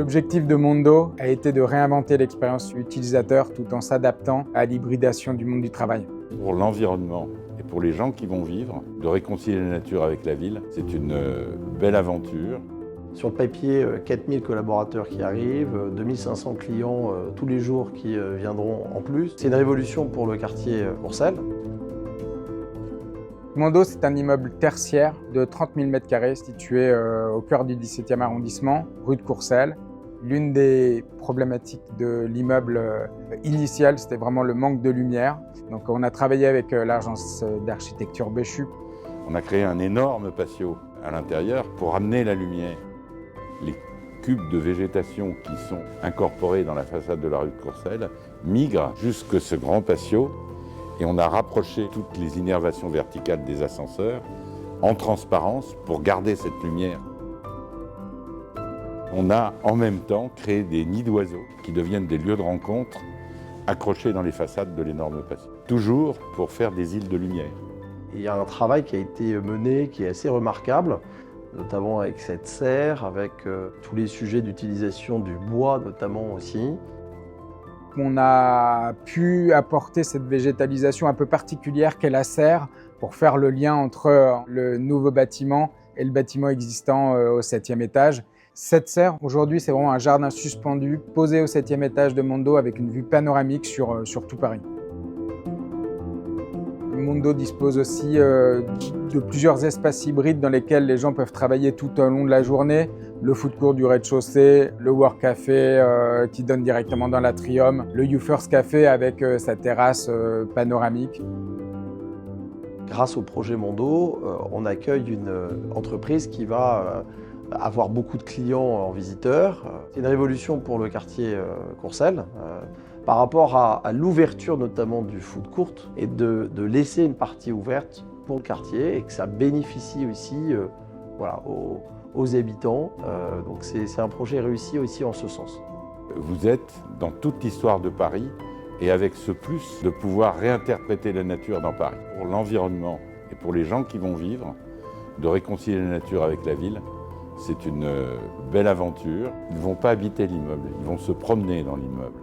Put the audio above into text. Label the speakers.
Speaker 1: L'objectif de Mondo a été de réinventer l'expérience utilisateur tout en s'adaptant à l'hybridation du monde du travail.
Speaker 2: Pour l'environnement et pour les gens qui vont vivre, de réconcilier la nature avec la ville, c'est une belle aventure.
Speaker 3: Sur le papier, 4000 collaborateurs qui arrivent, 2500 clients tous les jours qui viendront en plus. C'est une révolution pour le quartier Courcelles.
Speaker 1: Mondo, c'est un immeuble tertiaire de 30 000 m² situé au cœur du 17e arrondissement, rue de Courcelles. L'une des problématiques de l'immeuble initial, c'était vraiment le manque de lumière. Donc on a travaillé avec l'agence d'architecture Béchu.
Speaker 2: On a créé un énorme patio à l'intérieur pour amener la lumière. Les cubes de végétation qui sont incorporés dans la façade de la rue de Courcelles migrent jusque ce grand patio et on a rapproché toutes les innervations verticales des ascenseurs en transparence pour garder cette lumière. On a en même temps créé des nids d'oiseaux qui deviennent des lieux de rencontre accrochés dans les façades de l'énorme patio. Toujours pour faire des îles de lumière.
Speaker 3: Il y a un travail qui a été mené qui est assez remarquable, notamment avec cette serre, avec tous les sujets d'utilisation du bois notamment aussi.
Speaker 1: On a pu apporter cette végétalisation un peu particulière qu'est la serre pour faire le lien entre le nouveau bâtiment et le bâtiment existant au 7e étage. Cette serre, aujourd'hui, c'est vraiment un jardin suspendu posé au 7e étage de Mondo avec une vue panoramique sur tout Paris. Mondo dispose aussi de plusieurs espaces hybrides dans lesquels les gens peuvent travailler tout au long de la journée. Le food court du rez-de-chaussée, le work café qui donne directement dans l'atrium, le You First Café avec sa terrasse panoramique.
Speaker 3: Grâce au projet Mondo, on accueille une entreprise qui va avoir beaucoup de clients en visiteurs. C'est une révolution pour le quartier Courcelles. Par rapport à l'ouverture notamment du food court et de laisser une partie ouverte pour le quartier et que ça bénéficie aussi voilà, aux habitants. Donc c'est un projet réussi aussi en ce sens.
Speaker 2: Vous êtes dans toute l'histoire de Paris et avec ce plus de pouvoir réinterpréter la nature dans Paris. Pour l'environnement et pour les gens qui vont vivre, de réconcilier la nature avec la ville, c'est une belle aventure. Ils ne vont pas habiter l'immeuble, ils vont se promener dans l'immeuble.